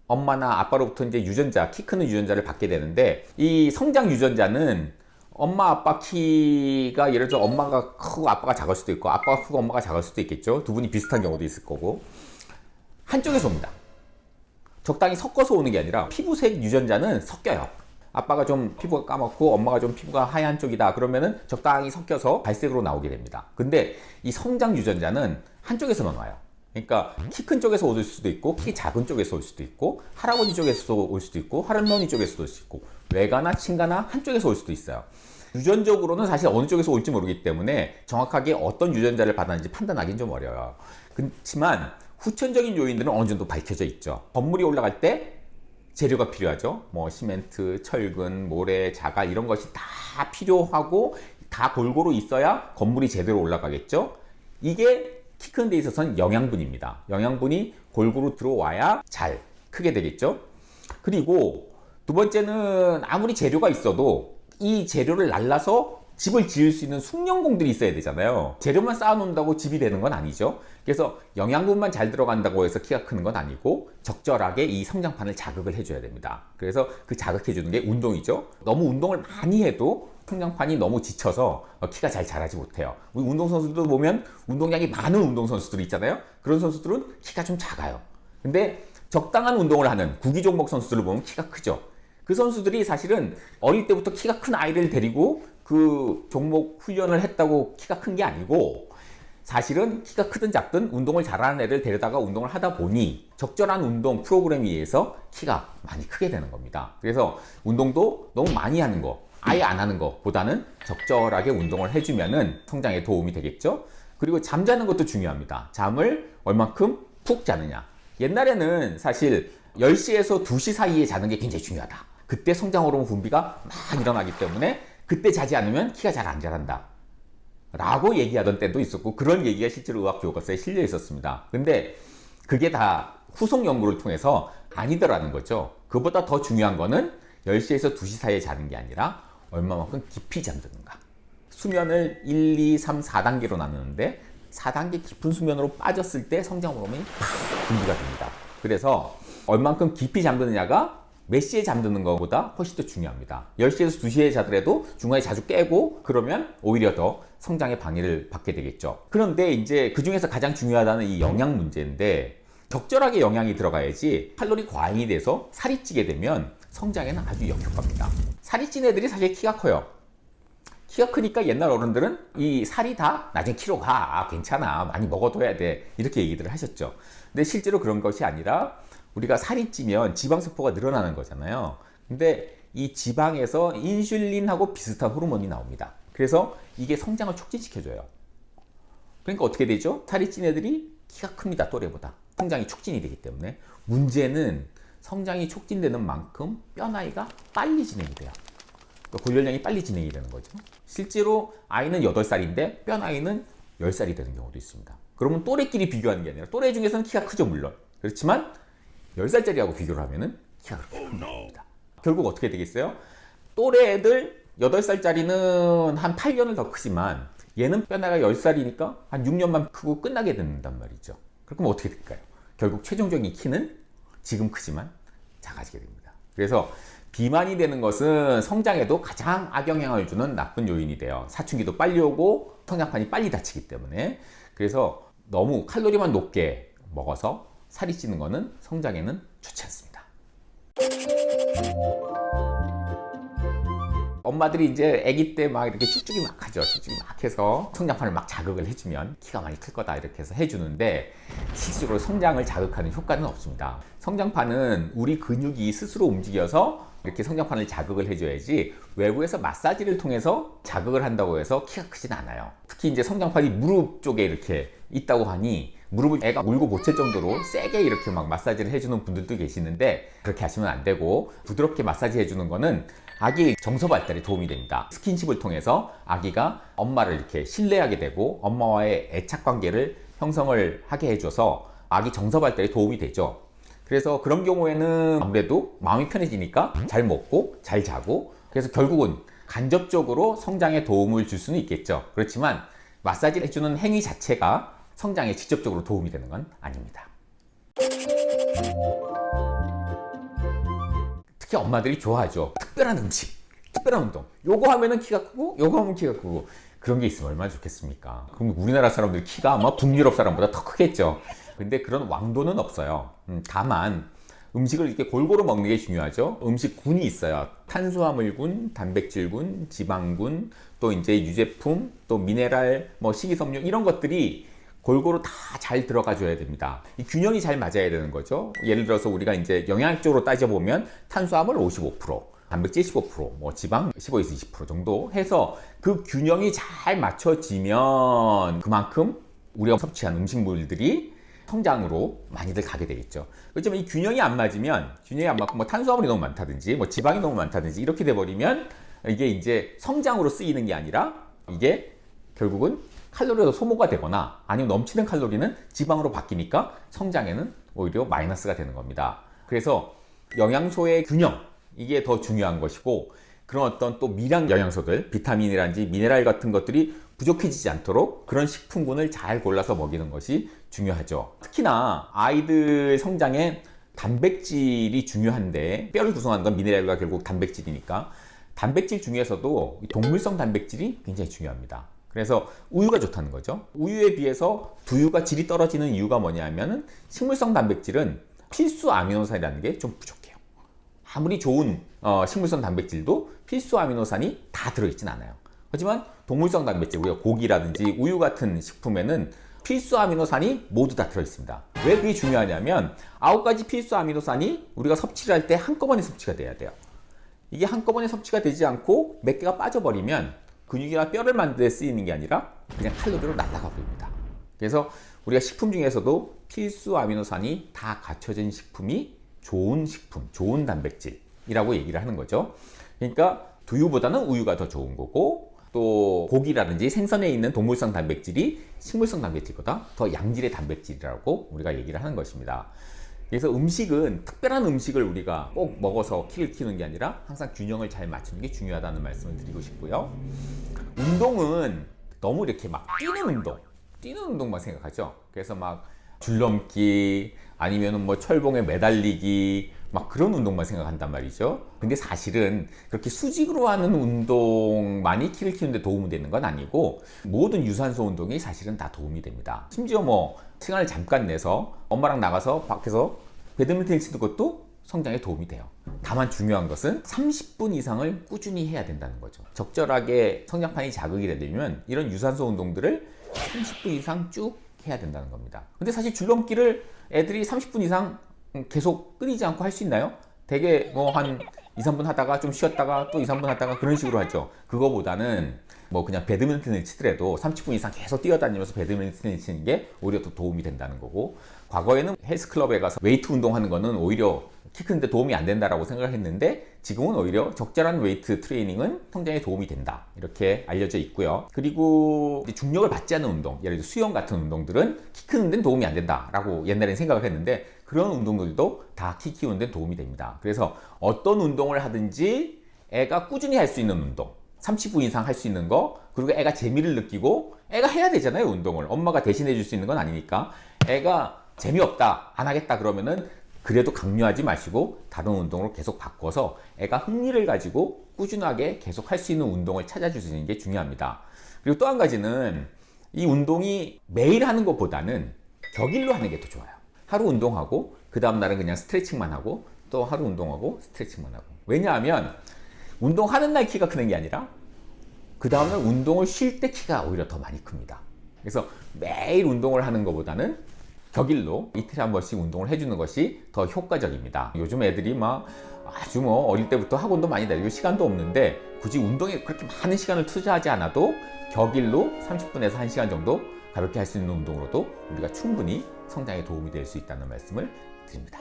엄마나 아빠로부터 이제 유전자, 키 크는 유전자를 받게 되는데, 이 성장 유전자는 엄마 아빠 키가, 예를 들어 엄마가 크고 아빠가 작을 수도 있고 아빠가 크고 엄마가 작을 수도 있겠죠. 두 분이 비슷한 경우도 있을 거고, 한쪽에서 옵니다. 적당히 섞어서 오는 게 아니라 피부색 유전자는 섞여요. 아빠가 좀 피부가 까맣고 엄마가 좀 피부가 하얀 쪽이다 그러면은 적당히 섞여서 갈색으로 나오게 됩니다. 근데 이 성장 유전자는 한쪽에서만 와요. 그러니까 키 큰 쪽에서 올 수도 있고 키 작은 쪽에서 올 수도 있고 할아버지 쪽에서 올 수도 있고 할머니 쪽에서 올 수도 있고 외가나 친가나 한쪽에서 올 수도 있어요. 유전적으로는 사실 어느 쪽에서 올지 모르기 때문에 정확하게 어떤 유전자를 받았는지 판단하기는 좀 어려워요. 그렇지만 후천적인 요인들은 어느 정도 밝혀져 있죠. 건물이 올라갈 때 재료가 필요하죠. 뭐 시멘트, 철근, 모래, 자갈 이런 것이 다 필요하고 다 골고루 있어야 건물이 제대로 올라가겠죠. 이게 키 크는 데 있어서는 영양분입니다. 영양분이 골고루 들어와야 잘 크게 되겠죠. 그리고 두 번째는 아무리 재료가 있어도 이 재료를 날라서 집을 지을 수 있는 숙련공들이 있어야 되잖아요. 재료만 쌓아놓는다고 집이 되는 건 아니죠. 그래서 영양분만 잘 들어간다고 해서 키가 크는 건 아니고 적절하게 이 성장판을 자극을 해줘야 됩니다. 그래서 그 자극해주는 게 운동이죠. 너무 운동을 많이 해도 성장판이 너무 지쳐서 키가 잘 자라지 못해요. 우리 운동선수들 보면 운동량이 많은 운동선수들이 있잖아요. 그런 선수들은 키가 좀 작아요. 근데 적당한 운동을 하는 구기 종목 선수들을 보면 키가 크죠. 그 선수들이 사실은 어릴 때부터 키가 큰 아이를 데리고 그 종목 훈련을 했다고 키가 큰 게 아니고 사실은 키가 크든 작든 운동을 잘하는 애를 데려다가 운동을 하다 보니 적절한 운동 프로그램에 의해서 키가 많이 크게 되는 겁니다. 그래서 운동도 너무 많이 하는 거, 아예 안 하는 것보다는 적절하게 운동을 해주면은 성장에 도움이 되겠죠. 그리고 잠자는 것도 중요합니다. 잠을 얼만큼 푹 자느냐. 옛날에는 사실 10시에서 2시 사이에 자는 게 굉장히 중요하다. 그때 성장 호르몬 분비가 막 일어나기 때문에 그때 자지 않으면 키가 잘 안 자란다 라고 얘기하던 때도 있었고 그런 얘기가 실제로 의학 교과서에 실려 있었습니다. 근데 그게 다 후속 연구를 통해서 아니더라는 거죠. 그보다 더 중요한 거는 10시에서 2시 사이에 자는 게 아니라 얼마만큼 깊이 잠드는가. 수면을 1, 2, 3, 4단계로 나누는데 4단계 깊은 수면으로 빠졌을 때 성장 호르몬이 팍 분비가 됩니다. 그래서 얼만큼 깊이 잠드느냐가 몇 시에 잠드는 것보다 훨씬 더 중요합니다. 10시에서 2시에 자더라도 중간에 자주 깨고 그러면 오히려 더 성장에 방해를 받게 되겠죠. 그런데 이제 그 중에서 가장 중요하다는 이 영양 문제인데 적절하게 영양이 들어가야지 칼로리 과잉이 돼서 살이 찌게 되면 성장에는 아주 역효과입니다. 살이 찐 애들이 사실 키가 커요. 키가 크니까 옛날 어른들은 이 살이 다 나중에 키로 가. 괜찮아. 많이 먹어둬야 돼. 이렇게 얘기들을 하셨죠. 근데 실제로 그런 것이 아니라 우리가 살이 찌면 지방세포가 늘어나는 거잖아요. 근데 이 지방에서 인슐린하고 비슷한 호르몬이 나옵니다. 그래서 이게 성장을 촉진시켜줘요. 그러니까 어떻게 되죠? 살이 찐 애들이 키가 큽니다. 또래보다. 성장이 촉진이 되기 때문에. 문제는 성장이 촉진되는 만큼 뼈 나이가 빨리 진행이 돼요. 그러니까 골연령이 빨리 진행이 되는 거죠. 실제로 아이는 8살인데 뼈 나이는 10살이 되는 경우도 있습니다. 그러면 또래끼리 비교하는 게 아니라 또래 중에서는 키가 크죠, 물론. 그렇지만 10살짜리하고 비교를 하면은 키가 그렇게 큰 겁니다. 결국 어떻게 되겠어요? 또래 애들 8살짜리는 한 8년을 더 크지만 얘는 뼈나이가 10살이니까 한 6년만 크고 끝나게 된단 말이죠. 그럼 어떻게 될까요? 결국 최종적인 키는 지금 크지만 작아지게 됩니다. 그래서 비만이 되는 것은 성장에도 가장 악영향을 주는 나쁜 요인이 돼요. 사춘기도 빨리 오고 성장판이 빨리 닫히기 때문에. 그래서 너무 칼로리만 높게 먹어서 살이 찌는 것은 성장에는 좋지 않습니다. 엄마들이 이제 아기 때 막 이렇게 쭉쭉이 막 하죠. 쭉쭉이 막 해서 성장판을 막 자극을 해주면 키가 많이 클 거다 이렇게 해서 해주는데 실제로 성장을 자극하는 효과는 없습니다. 성장판은 우리 근육이 스스로 움직여서 이렇게 성장판을 자극을 해줘야지 외부에서 마사지를 통해서 자극을 한다고 해서 키가 크진 않아요. 특히 이제 성장판이 무릎 쪽에 이렇게 있다고 하니 무릎을 애가 울고 못 챌 정도로 세게 이렇게 막 마사지를 해주는 분들도 계시는데 그렇게 하시면 안 되고 부드럽게 마사지 해주는 거는 아기 정서 발달에 도움이 됩니다. 스킨십을 통해서 아기가 엄마를 이렇게 신뢰하게 되고 엄마와의 애착 관계를 형성을 하게 해줘서 아기 정서 발달에 도움이 되죠. 그래서 그런 경우에는 아무래도 마음이 편해지니까 잘 먹고 잘 자고 그래서 결국은 간접적으로 성장에 도움을 줄 수는 있겠죠. 그렇지만 마사지를 해주는 행위 자체가 성장에 직접적으로 도움이 되는 건 아닙니다. 특히 엄마들이 좋아하죠. 특별한 음식, 특별한 운동. 요거 하면은 키가 크고 요거 하면 키가 크고 그런 게 있으면 얼마나 좋겠습니까? 그럼 우리나라 사람들 키가 아마 북유럽 사람보다 더 크겠죠. 근데 그런 왕도는 없어요. 다만 음식을 이렇게 골고루 먹는 게 중요하죠. 음식군이 있어요. 탄수화물군, 단백질군, 지방군, 또 이제 유제품, 또 미네랄, 뭐 식이섬유 이런 것들이 골고루 다 잘 들어가 줘야 됩니다. 이 균형이 잘 맞아야 되는 거죠. 예를 들어서 우리가 이제 영양적으로 따져보면 탄수화물 55%, 단백질 15%, 뭐 지방 15에서 20% 정도 해서 그 균형이 잘 맞춰지면 그만큼 우리가 섭취한 음식물들이 성장으로 많이들 가게 되겠죠. 그렇지만 이 균형이 안 맞으면, 균형이 안 맞고 뭐 탄수화물이 너무 많다든지 뭐 지방이 너무 많다든지 이렇게 돼 버리면 이게 이제 성장으로 쓰이는 게 아니라 이게 결국은 칼로리가 소모가 되거나 아니면 넘치는 칼로리는 지방으로 바뀌니까 성장에는 오히려 마이너스가 되는 겁니다. 그래서 영양소의 균형, 이게 더 중요한 것이고, 그런 어떤 또 미량 영양소들, 비타민이라든지 미네랄 같은 것들이 부족해지지 않도록 그런 식품군을 잘 골라서 먹이는 것이 중요하죠. 특히나 아이들 성장에 단백질이 중요한데, 뼈를 구성하는 건 미네랄과 결국 단백질이니까 단백질 중에서도 동물성 단백질이 굉장히 중요합니다. 그래서 우유가 좋다는 거죠. 우유에 비해서 두유가 질이 떨어지는 이유가 뭐냐면은 식물성 단백질은 필수 아미노산이라는 게 좀 부족해요. 아무리 좋은 식물성 단백질도 필수 아미노산이 다 들어있진 않아요. 하지만 동물성 단백질, 우리가 고기라든지 우유 같은 식품에는 필수 아미노산이 모두 다 들어있습니다. 왜 그게 중요하냐면 9가지 필수 아미노산이 우리가 섭취를 할 때 한꺼번에 섭취가 돼야 돼요. 이게 한꺼번에 섭취가 되지 않고 몇 개가 빠져버리면 근육이나 뼈를 만드는 데 쓰이는 게 아니라 그냥 칼로리로 날아가 버립니다. 그래서 우리가 식품 중에서도 필수 아미노산이 다 갖춰진 식품이 좋은 식품, 좋은 단백질이라고 얘기를 하는 거죠. 그러니까 두유보다는 우유가 더 좋은 거고, 또 고기라든지 생선에 있는 동물성 단백질이 식물성 단백질보다 더 양질의 단백질이라고 우리가 얘기를 하는 것입니다. 그래서 음식은, 특별한 음식을 우리가 꼭 먹어서 키를 키우는 게 아니라 항상 균형을 잘 맞추는 게 중요하다는 말씀을 드리고 싶고요. 운동은 너무 이렇게 막 뛰는 운동만 생각하죠. 그래서 막 줄넘기 아니면은 뭐 철봉에 매달리기 막 그런 운동만 생각한단 말이죠. 근데 사실은 그렇게 수직으로 하는 운동만이 키를 키우는데 도움이 되는 건 아니고, 모든 유산소 운동이 사실은 다 도움이 됩니다. 심지어 뭐 시간을 잠깐 내서 엄마랑 나가서 밖에서 배드민턴 치는 것도 성장에 도움이 돼요. 다만 중요한 것은 30분 이상을 꾸준히 해야 된다는 거죠. 적절하게 성장판이 자극이 되려면 이런 유산소 운동들을 30분 이상 쭉 해야 된다는 겁니다. 근데 사실 줄넘기를 애들이 30분 이상 계속 끊이지 않고 할 수 있나요? 되게 뭐 한 2, 3분 하다가 좀 쉬었다가 또 2, 3분 하다가 그런 식으로 하죠. 그거보다는 뭐 그냥 배드민턴을 치더라도 30분 이상 계속 뛰어다니면서 배드민턴을 치는 게 오히려 더 도움이 된다는 거고, 과거에는 헬스클럽에 가서 웨이트 운동하는 거는 오히려 키 크는데 도움이 안 된다라고 생각을 했는데, 지금은 오히려 적절한 웨이트 트레이닝은 성장에 도움이 된다, 이렇게 알려져 있고요. 그리고 중력을 받지 않는 운동, 예를 들어 수영 같은 운동들은 키 크는 데는 도움이 안 된다라고 옛날엔 생각을 했는데, 그런 운동들도 다 키 키우는 데 도움이 됩니다. 그래서 어떤 운동을 하든지 애가 꾸준히 할 수 있는 운동, 30분 이상 할 수 있는 거, 그리고 애가 재미를 느끼고, 애가 해야 되잖아요, 운동을. 엄마가 대신해 줄 수 있는 건 아니니까. 애가 재미없다, 안 하겠다 그러면은 그래도 강요하지 마시고 다른 운동으로 계속 바꿔서 애가 흥미를 가지고 꾸준하게 계속 할 수 있는 운동을 찾아주시는 게 중요합니다. 그리고 또 한 가지는, 이 운동이 매일 하는 것보다는 격일로 하는 게 더 좋아요. 하루 운동하고 그 다음 날은 그냥 스트레칭만 하고 또 하루 운동하고 스트레칭만 하고. 왜냐하면 운동하는 날 키가 크는 게 아니라 그 다음날 운동을 쉴 때 키가 오히려 더 많이 큽니다. 그래서 매일 운동을 하는 것보다는 격일로 이틀에 한 번씩 운동을 해주는 것이 더 효과적입니다. 요즘 애들이 막 아주 뭐 어릴 때부터 학원도 많이 다니고 시간도 없는데, 굳이 운동에 그렇게 많은 시간을 투자하지 않아도 격일로 30분에서 1시간 정도 가볍게 할 수 있는 운동으로도 우리가 충분히 성장에 도움이 될 수 있다는 말씀을 드립니다.